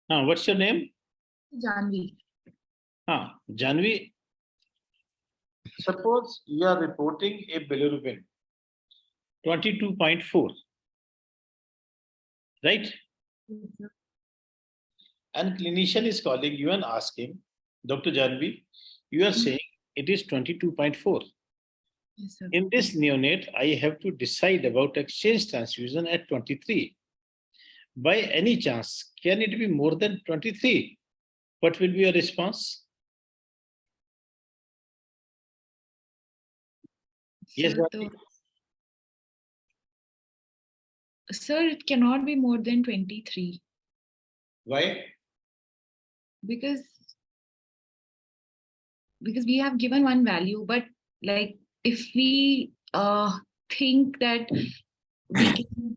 What's your name? Janvi. Janvi, suppose you are reporting a bilirubin 22.4, right? Yes, sir. And clinician is calling you and asking, Dr. Janvi, you are saying it is 22.4. Yes, sir. In this neonate, I have to decide about exchange transfusion at 23. By any chance, can it be more than 23? What will be your response? Yes, Sir, Janvi? sir, it cannot be more than 23 Why? because we have given one value, but like if we think that we can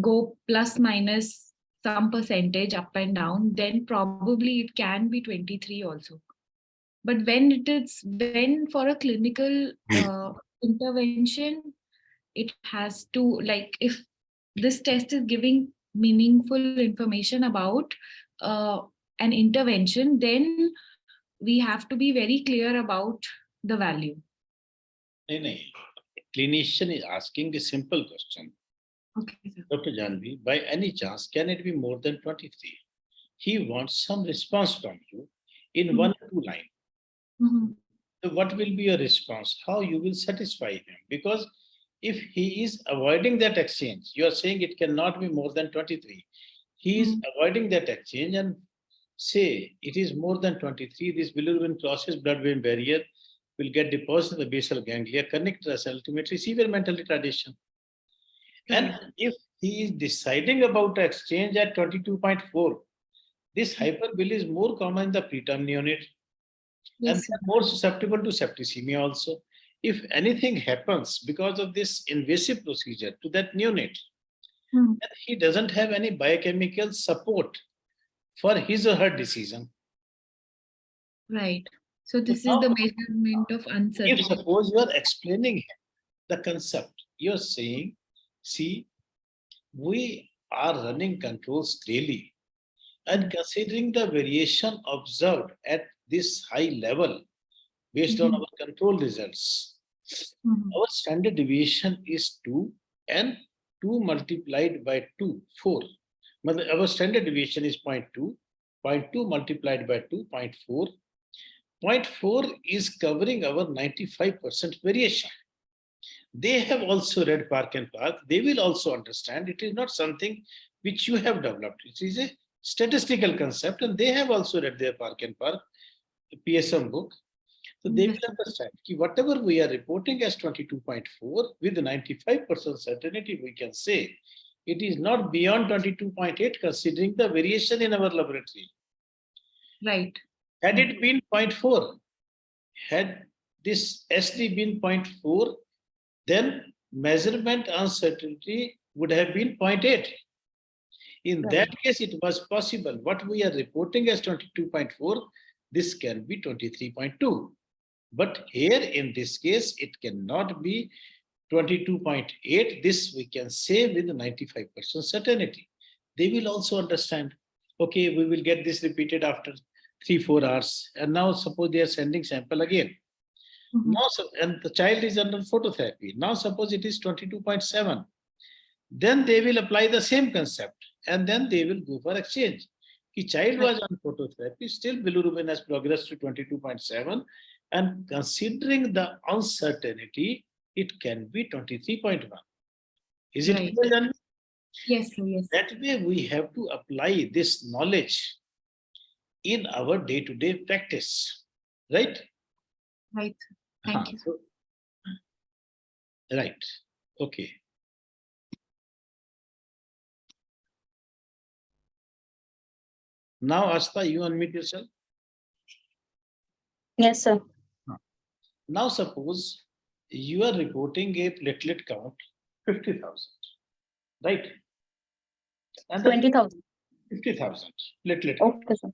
go plus minus some percentage up and down, then probably it can be 23 also. But when for a clinical intervention, it has to, like, if this test is giving meaningful information about an intervention, then we have to be very clear about the value. No. Clinician is asking a simple question. Okay, sir. Dr. Janvi, by any chance, can it be more than 23? He wants some response from you in 1 or 2 lines. So what will be your response? How you will satisfy him? Because if he is avoiding that exchange, you are saying it cannot be more than 23. He is avoiding that exchange and say it is more than 23. This bilirubin crosses blood-brain barrier, will get deposited in the basal ganglia, connect us ultimately severe mental retardation. And if he is deciding about exchange at 22.4, this hyperbil is more common in the preterm neonate. And Yes, they are more susceptible to septicemia also. If anything happens because of this invasive procedure to that neonate, and he doesn't have any biochemical support for his or her decision. right. So this So is the measurement of uncertainty. if suppose you are explaining the concept, you are saying, see, we are running controls daily, and considering the variation observed at this high level based on our control results, our standard deviation is 2, and 2 multiplied by 2, 4. Our standard deviation is 0.2, 0.2 multiplied by 2, 0.4. 0.4 is covering our 95% variation. They have also read Park and Park. They will also understand it is not something which you have developed. It is a statistical concept, and they have also read their Park and Park PSM book. So they will understand that whatever we are reporting as 22.4, with 95% certainty, we can say it is not beyond 22.8 considering the variation in our laboratory. Right. Had it been 0.4, had this SD been 0.4, then measurement uncertainty would have been 0.8. In that case, it was possible. What we are reporting as 22.4, this can be 23.2. But here in this case, it cannot be 22.8. This we can say with 95% certainty. They will also understand, okay, we will get this repeated after 3-4 hours. And now suppose they are sending sample again. Now, and the child is under phototherapy. Now suppose it is 22.7. Then they will apply the same concept and then they will go for exchange. The child was on phototherapy, still bilirubin has progressed to 22.7, and considering the uncertainty, it can be 23.1. Is it clear, Janvi? Yes, yes. That way we have to apply this knowledge in our day-to-day practice, right? Right. Thank you. Right. Okay. Now, Asta, you unmute yourself. Yes, sir. Now, suppose you are reporting a platelet count 50,000, right? And 20,000. 50,000 platelet count. Okay, sir.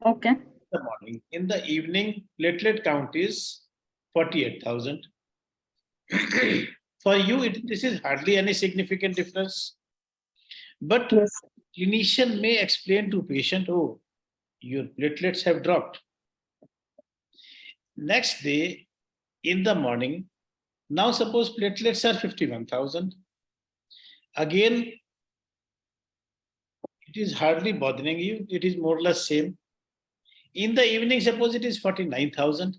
Okay. In the morning. In the evening, platelet count is 48,000. For you, this is hardly any significant difference. But Yes. clinician may explain to patient, oh, your platelets have dropped. Next day, in the morning, now suppose platelets are 51,000. Again, it is hardly bothering you. It is more or less same. In the evening, suppose it is 49,000.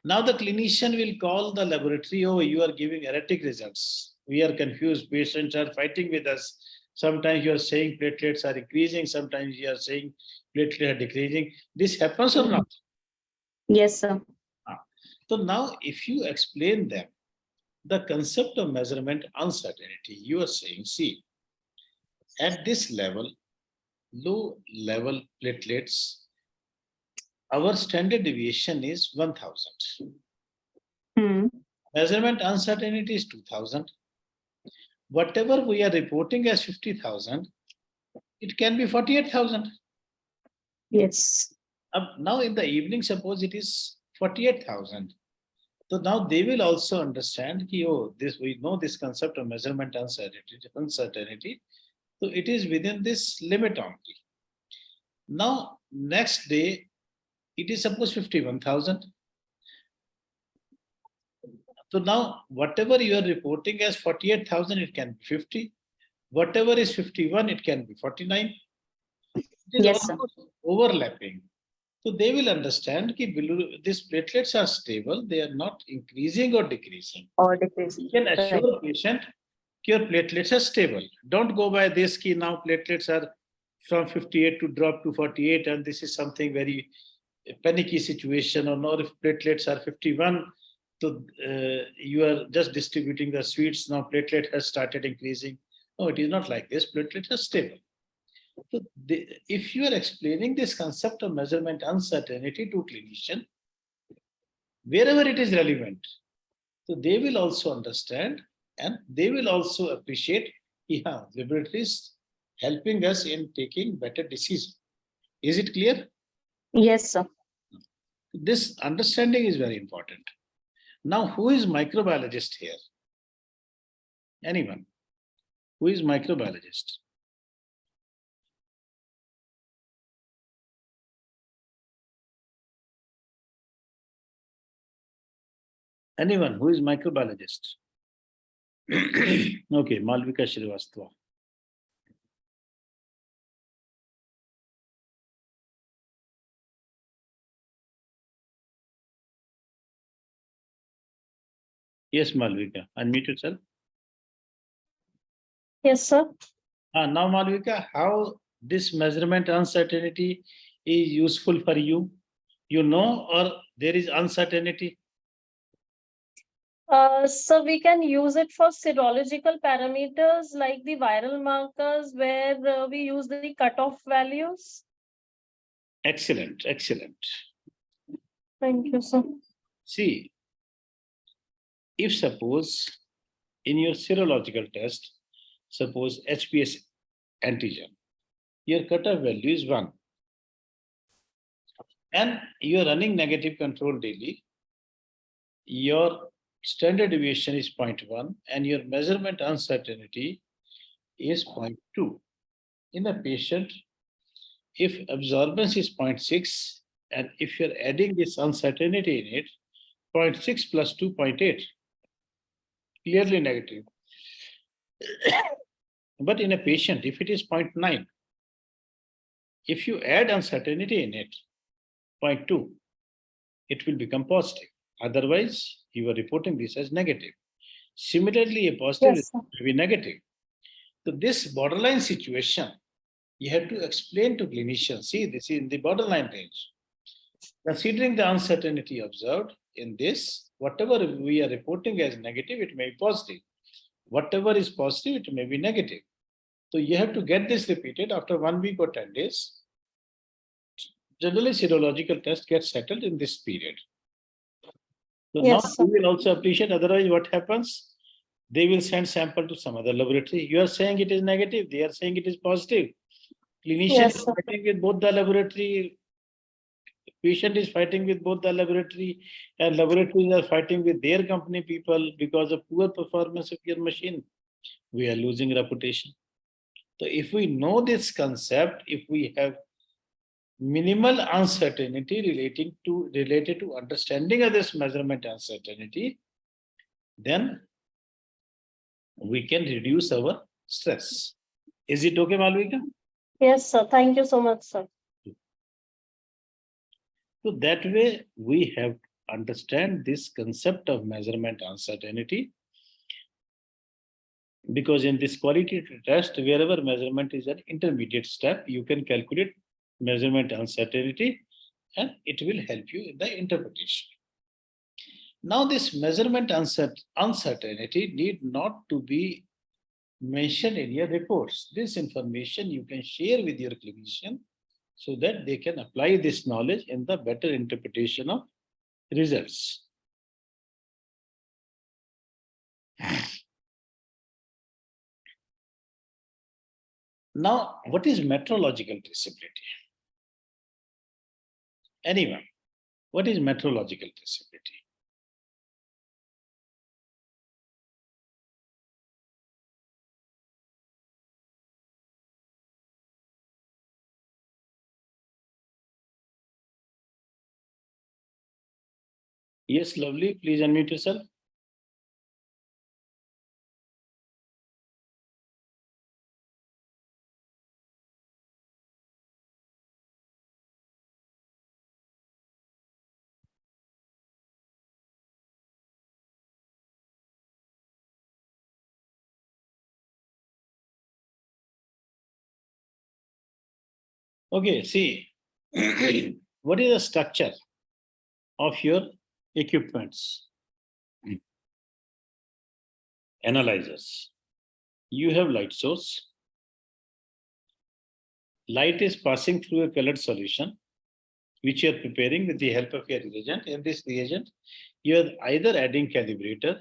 Now the clinician will call the laboratory, oh, you are giving erratic results. We are confused. Patients are fighting with us. Sometimes you are saying platelets are increasing. Sometimes you are saying platelets are decreasing. This happens or not? Yes, sir. So now if you explain them, the concept of measurement uncertainty, you are saying, see, at this level, low level platelets, our standard deviation is 1000. Hmm. Measurement uncertainty is 2000. Whatever we are reporting as 50,000, it can be 48,000. Yes. Now in the evening, suppose it is 48,000. So now they will also understand that, oh, this, we know this concept of measurement uncertainty. So it is within this limit only. Now, next day, it is suppose 51,000. So now, whatever you are reporting as 48,000, it can be 50. Whatever is 51, it can be 49. It is Yes, sir. almost overlapping. So they will understand that these platelets are stable, they are not increasing or decreasing. Or decrease. You can Right. assure patient your platelets are stable. Don't go by this key now platelets are from 58 to drop to 48, and this is something very panicky situation, or not if platelets are 51. So you are just distributing the sweets, now platelet has started increasing. No, it is not like this. Platelets are stable. So if you are explaining this concept of measurement uncertainty to clinician, wherever it is relevant, so they will also understand and they will also appreciate, yeah, laboratory is helping us in taking better decision. Is it clear? Yes, sir. This understanding is very important. Now, who is microbiologist here? Anyone? Who is microbiologist? Anyone who is microbiologist? Okay, Malvika Shrivastava. Yes, Malvika, unmute yourself. Yes, sir. Now, Malvika, how this measurement uncertainty is useful for you? You know, or there is uncertainty? So we can use it for serological parameters like the viral markers where we use the cutoff values. Excellent, excellent. Thank you, sir. See, if suppose in your serological test, suppose HPS antigen, your cutoff value is 1. And you are running negative control daily, your standard deviation is 0.1 and your measurement uncertainty is 0.2. In a patient, if absorbance is 0.6 and if you're adding this uncertainty in it, 0.6 plus 2, 0.8, clearly negative. But in a patient, if it is 0.9, if you add uncertainty in it, 0.2, it will become positive. Otherwise, you are reporting this as negative. Similarly, a positive Yes, sir. will be negative. So this borderline situation, you have to explain to clinicians, see, this is in the borderline range. Considering the uncertainty observed in this, whatever we are reporting as negative, it may be positive. Whatever is positive, it may be negative. So you have to get this repeated after 1 week or 10 days. Generally, serological test gets settled in this period. So now Yes, sir. you will also appreciate, otherwise what happens? They will send sample to some other laboratory. You are saying it is negative, they are saying it is positive. Clinician Yes, is sir. fighting with both the laboratory, patient is fighting with both the laboratory, and laboratories are fighting with their company people because of poor performance of your machine. We are losing reputation. So if we know this concept, if we have minimal uncertainty related to understanding of this measurement uncertainty, then we can reduce our stress. Is it okay, Malvika? Yes, sir. Thank you so much, sir. So that way we have to understand this concept of measurement uncertainty, because in this quality test, wherever measurement is an intermediate step, you can calculate measurement uncertainty and it will help you in the interpretation. Now this measurement uncertainty need not to be mentioned in your reports. This information you can share with your clinician so that they can apply this knowledge in the better interpretation of results. Now, what is metrological traceability? Anyone, what is metrological traceability? Yes, lovely. Please unmute yourself. Okay, see, what is the structure of your equipments? Analyzers. You have light source. Light is passing through a colored solution, which you are preparing with the help of your reagent. In this reagent, you are either adding calibrator,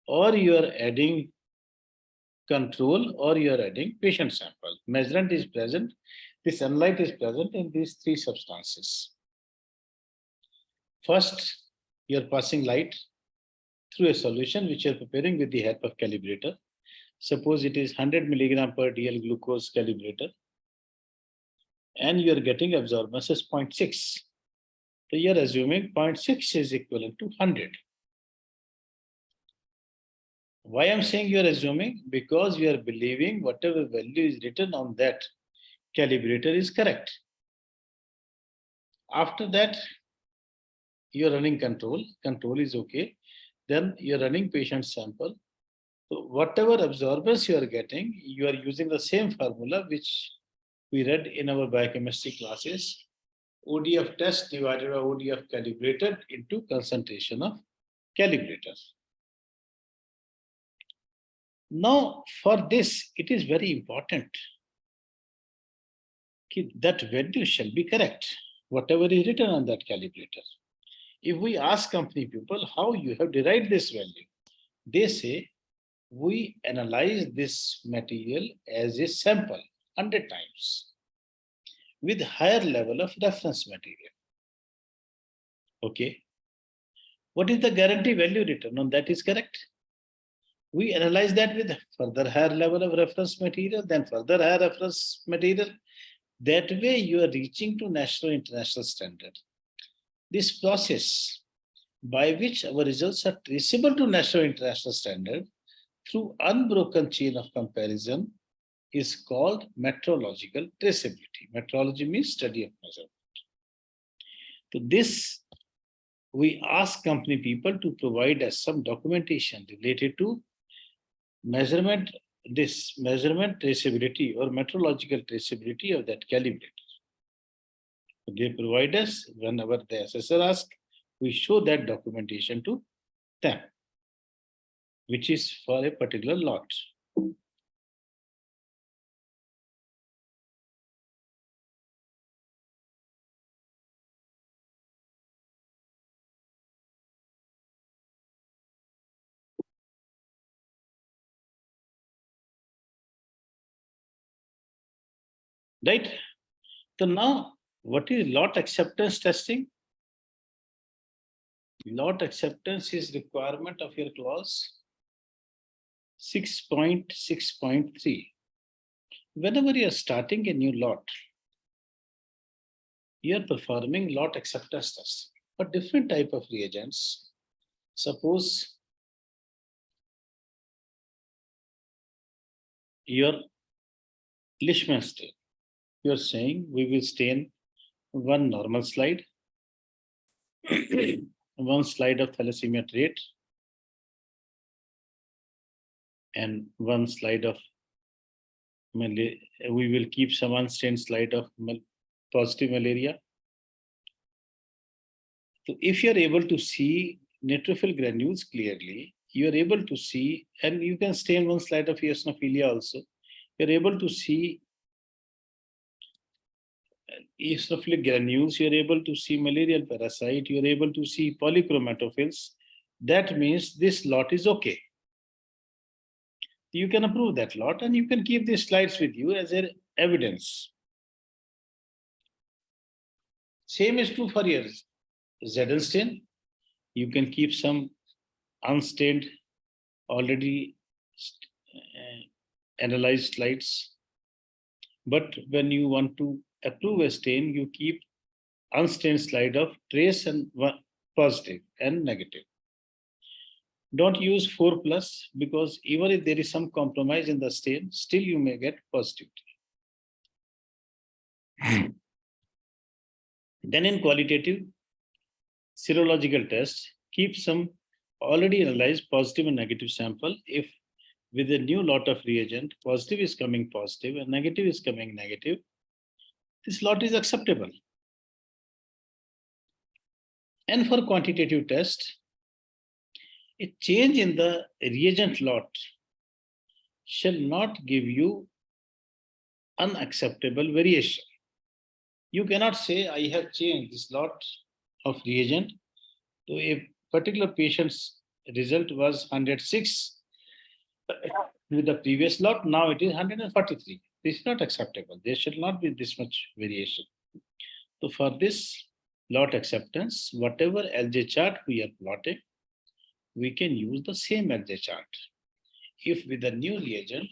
or you are adding control, or you are adding patient sample. Measurement is present. The sunlight is present in these three substances. First, you are passing light through a solution which you are preparing with the help of calibrator. Suppose it is 100 milligram per dl glucose calibrator, and you are getting absorbance as 0.6. So you are assuming 0.6 is equivalent to 100. Why I'm saying you are assuming? Because you are believing whatever value is written on that calibrator is correct. After that, you are running control. Control is okay. Then you are running patient sample. So whatever absorbance you are getting, you are using the same formula which we read in our biochemistry classes. ODF test divided by ODF calibrated into concentration of calibrator. Now, for this, it is very important that value shall be correct, whatever is written on that calibrator. If we ask company people how you have derived this value, they say, we analyze this material as a sample 100 times with higher level of reference material. Okay. What is the guarantee value written on that is correct? We analyze that with further higher level of reference material, then further higher reference material. That way you are reaching to national international standard. This process by which our results are traceable to national international standard through unbroken chain of comparison is called metrological traceability. Metrology means study of measurement. So this, we ask company people to provide us some documentation related to measurement, this measurement traceability or metrological traceability of that calibrator. So they provide us, whenever the assessor asks, we show that documentation to them, which is for a particular lot. Right? So now, what is lot acceptance testing? Lot acceptance is requirement of your clause 6.6.3. Whenever you are starting a new lot, you are performing lot acceptance test for different type of reagents. Suppose your Leishman stain. You are saying we will stain one normal slide, one slide of thalassemia trait, and one slide of we will keep some unstained slide of positive malaria. So if you are able to see neutrophil granules clearly, you are able to see, and you can stain one slide of eosinophilia also. You are able to see eosinophilic granules, you are able to see malarial parasite, you are able to see polychromatophils. That means this lot is okay. You can approve that lot and you can keep these slides with you as an evidence. Same is true for your Zn stain. You can keep some unstained, already analyzed slides. But when you want to approve a stain, you keep unstained slide of trace and positive and negative. Don't use 4 plus, because even if there is some compromise in the stain, still you may get positivity. Then in qualitative serological test, keep some already analyzed positive and negative sample. If with a new lot of reagent, positive is coming positive and negative is coming negative, this lot is acceptable. And for quantitative test, a change in the reagent lot shall not give you unacceptable variation. You cannot say, I have changed this lot of reagent. So a particular patient's result was 106 with the previous lot, now it is 143. This is not acceptable. There should not be this much variation. So for this lot acceptance, whatever LJ chart we are plotting, we can use the same LJ chart. If with the new reagent,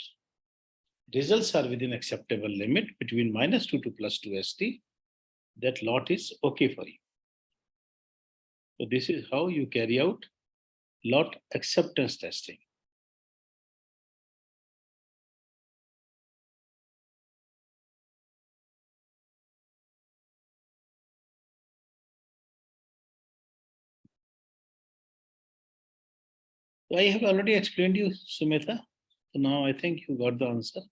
results are within acceptable limit between -2 to +2 ST, that lot is okay for you. So this is how you carry out lot acceptance testing. So I have already explained you, Sumita. So now I think you got the answer.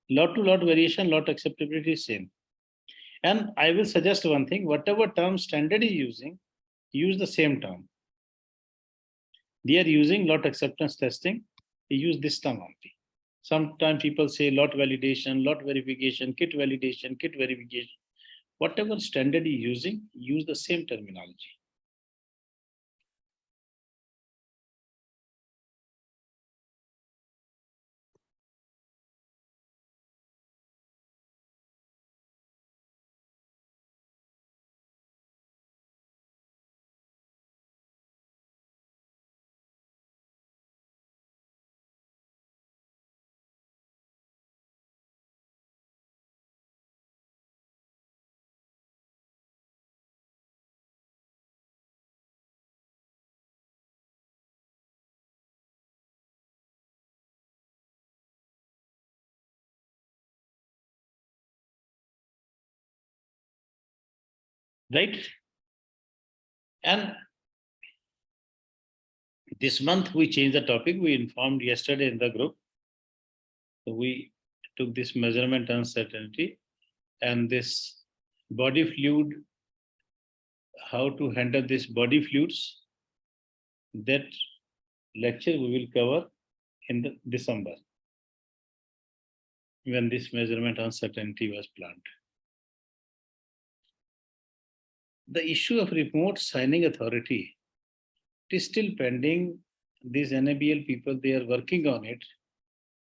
Lot to lot variation, lot acceptability is same. And I will suggest one thing, whatever term standard is using, use the same term. They are using lot acceptance testing, they use this term only. Sometimes people say lot validation, lot verification, kit validation, kit verification. Whatever standard you're using, use the same terminology. Right? And this month we changed the topic. We informed yesterday in the group. So we took this measurement uncertainty and this body fluid, how to handle this body fluids. That lecture we will cover in the December, when this measurement uncertainty was planned. The issue of remote signing authority, it is still pending. These NABL people, they are working on it.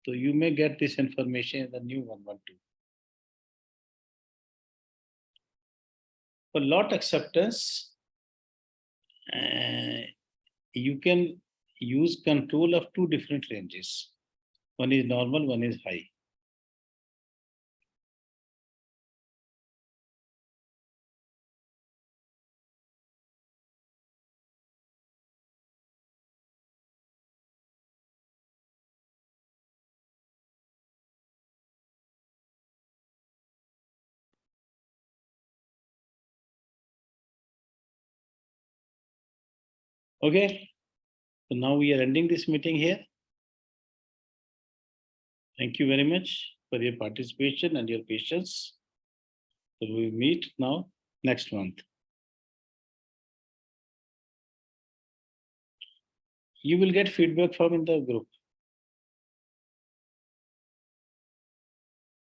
So you may get this information in the new 112. For lot acceptance, you can use control of two different ranges. One is normal, one is high. Okay, so now we are ending this meeting here. Thank you very much for your participation and your patience. So we meet now next month. You will get feedback from in the group.